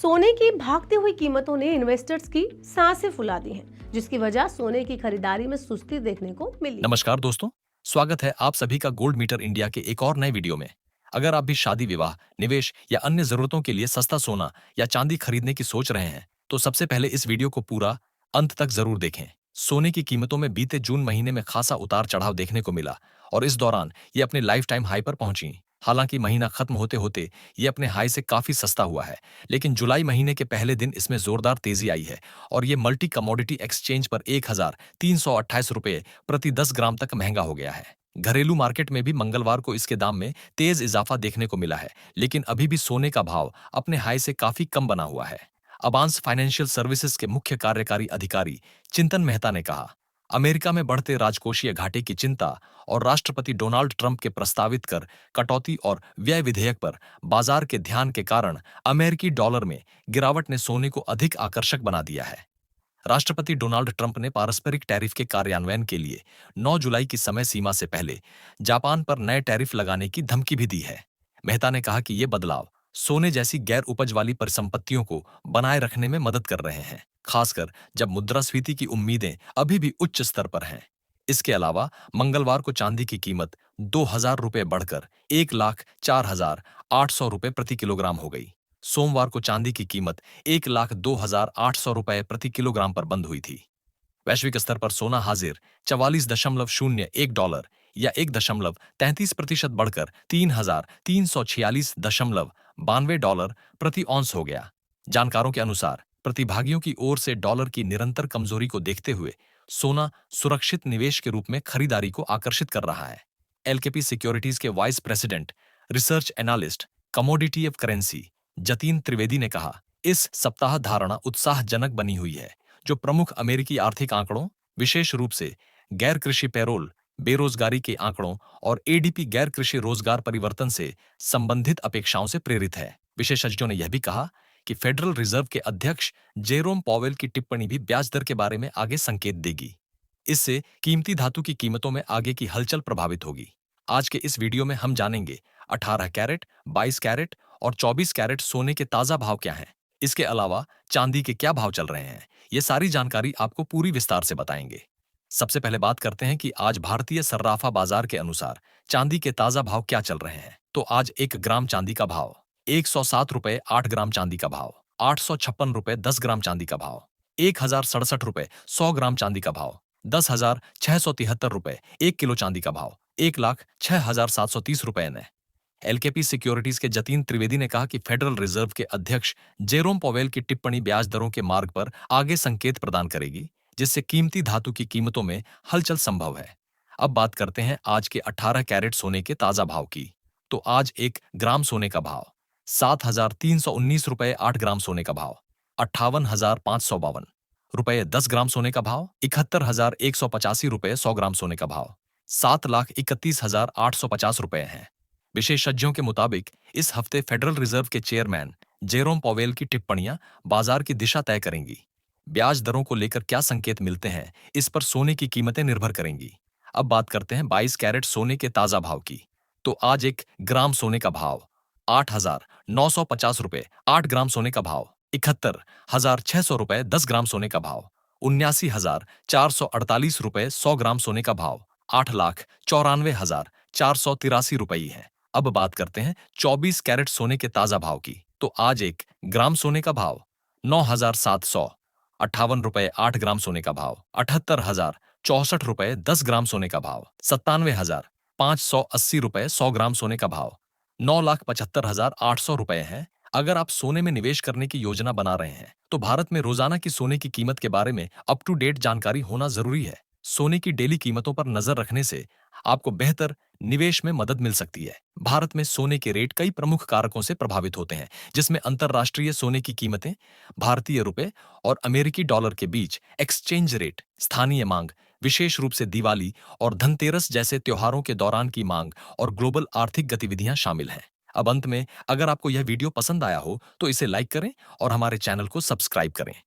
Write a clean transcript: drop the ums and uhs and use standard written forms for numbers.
सोने की भागती हुई कीमतों ने इन्वेस्टर्स की सांसें फुला दी हैं, जिसकी वजह सोने की खरीदारी में सुस्ती देखने को मिली है। नमस्कार दोस्तों। स्वागत है आप सभी का गोल्ड मीटर इंडिया के एक और नए वीडियो में। अगर आप भी शादी विवाह, निवेश या अन्य जरूरतों के लिए सस्ता सोना या चांदी खरीदने की सोच रहे हैं, तो सबसे पहले इस वीडियो को पूरा अंत तक जरूर देखें। सोने की कीमतों में बीते जून महीने में खासा उतार चढ़ाव देखने को मिला और इस दौरान ये अपने लाइफ टाइम हाई पर पहुंची। हालांकि महीना खत्म होते होते ये अपने हाई से काफी सस्ता हुआ है, लेकिन जुलाई महीने के पहले दिन इसमें जोरदार तेजी आई है और ये मल्टी कमोडिटी एक्सचेंज पर 1,328 रुपये प्रति 10 ग्राम तक महंगा हो गया है। घरेलू मार्केट में भी मंगलवार को इसके दाम में तेज इजाफा देखने को मिला है, लेकिन अभी भी सोने का भाव अपने हाई से काफी कम बना हुआ है। अबांस फाइनेंशियल सर्विसेज के मुख्य कार्यकारी अधिकारी चिंतन मेहता ने कहा, अमेरिका में बढ़ते राजकोषीय घाटे की चिंता और राष्ट्रपति डोनाल्ड ट्रंप के प्रस्तावित कर कटौती और व्यय विधेयक पर बाजार के ध्यान के कारण अमेरिकी डॉलर में गिरावट ने सोने को अधिक आकर्षक बना दिया है। राष्ट्रपति डोनाल्ड ट्रंप ने पारस्परिक टैरिफ के कार्यान्वयन के लिए 9 जुलाई की समय सीमा से पहले जापान पर नए टैरिफ लगाने की धमकी भी दी है। मेहता ने कहा कि ये बदलाव सोने जैसी गैर उपज वाली परिसंपत्तियों को बनाए रखने में मदद कर रहे हैं, खासकर जब मुद्रास्फीति की उम्मीदें अभी भी उच्च स्तर पर हैं। इसके अलावा मंगलवार को चांदी की कीमत 2,000 रुपये बढ़कर 1,04,800 रुपये प्रति किलोग्राम हो गई। सोमवार को चांदी की कीमत 1,02,800 रुपये प्रति किलोग्राम पर बंद हुई थी। वैश्विक स्तर पर सोना हाजिर 44.01 डॉलर या 1.33% बढ़कर 3,346.92 प्रति औंस हो गया। जानकारों के अनुसार प्रतिभागियों की ओर से डॉलर की निरंतर कमजोरी को देखते हुए सोना सुरक्षित निवेश के रूप में खरीदारी को आकर्षित कर रहा है। एलकेपी सिक्योरिटीज के vice president, research analyst, commodity of currency Jatin Trivedi ने कहा, इस सप्ताह धारणा उत्साहजनक बनी हुई है, जो प्रमुख अमेरिकी आर्थिक आंकड़ों, विशेष रूप से गैर कृषि पैरोल, बेरोजगारी के आंकड़ों और एडीपी गैर कृषि रोजगार परिवर्तन से संबंधित अपेक्षाओं से प्रेरित है। विशेषज्ञों ने यह भी कहा कि फेडरल रिजर्व के अध्यक्ष जेरोम पॉवेल की टिप्पणी भी ब्याज दर के बारे में आगे संकेत देगी। इससे कीमती धातु की कीमतों में आगे की हलचल प्रभावित होगी। आज के इस वीडियो में हम जानेंगे 18 कैरेट, 22 कैरेट और 24 कैरेट सोने के ताजा भाव क्या हैं। इसके अलावा चांदी के क्या भाव चल रहे हैं, ये सारी जानकारी आपको पूरी विस्तार से बताएंगे। सबसे पहले बात करते हैं कि आज भारतीय सर्राफा बाजार के अनुसार चांदी के ताजा भाव क्या चल रहे हैं। तो आज 1 ग्राम चांदी का भाव 107 रुपये, 8 ग्राम चांदी का भाव 856 रुपये, 10 ग्राम चांदी का भाव 1,067 रुपये, 100 ग्राम चांदी का भाव 10,673 रुपये, 1 किलो चांदी का भाव 1,06,730 रुपये ने। एलकेपी सिक्योरिटीज के जतीन त्रिवेदी ने कहा कि फेडरल रिजर्व के अध्यक्ष जेरोम पॉवेल की टिप्पणी ब्याज दरों के मार्ग पर आगे संकेत प्रदान करेगी, जिससे कीमती धातु की कीमतों में हलचल संभव है। अब बात करते हैं आज के 18 कैरेट सोने के ताजा भाव की। तो आज 1 ग्राम सोने का भाव 7,319 रुपये, 8 ग्राम सोने का भाव 58,552 रुपये, 10 ग्राम सोने का भाव 71,185 रुपये, 100 ग्राम सोने का भाव 7,31,850 रुपये है। विशेषज्ञों के मुताबिक इस हफ्ते फेडरल रिजर्व के चेयरमैन जेरोम पॉवेल की टिप्पणियां बाजार की दिशा तय करेंगी। ब्याज दरों को लेकर क्या संकेत मिलते हैं, इस पर सोने की कीमतें निर्भर करेंगी। अब बात करते हैं 22 कैरेट सोने के ताजा भाव की। तो आज 1 ग्राम सोने का भाव 8,950 रुपये, 8 ग्राम सोने का भाव 71,600 रुपये, 10 ग्राम सोने का भाव 79,448 रुपये, 100 ग्राम सोने का भाव 8,94,483 रुपये है। अब बात करते हैं 24 कैरेट सोने के ताजा भाव की। तो आज 1 ग्राम सोने का भाव 9,758 रुपये, 8 ग्राम सोने का भाव 78,064 रुपये, 10 ग्राम सोने का भाव 97,580 रुपये, 100 ग्राम सोने का भाव 9,75,800 रुपये है। अगर आप सोने में निवेश करने की योजना बना रहे हैं, तो भारत में रोजाना की सोने की कीमत के बारे में अप टू डेट जानकारी होना जरूरी है। सोने की डेली कीमतों पर नजर रखने से आपको बेहतर निवेश में मदद मिल सकती है। भारत में सोने के रेट कई प्रमुख कारकों से प्रभावित होते हैं, जिसमें अंतर्राष्ट्रीय सोने की कीमतें, भारतीय रुपए और अमेरिकी डॉलर के बीच एक्सचेंज रेट, स्थानीय मांग, विशेष रूप से दिवाली और धनतेरस जैसे त्योहारों के दौरान की मांग और ग्लोबल आर्थिक गतिविधियां शामिल हैं। अब अंत में, अगर आपको यह वीडियो पसंद आया हो तो इसे लाइक करें और हमारे चैनल को सब्सक्राइब करें।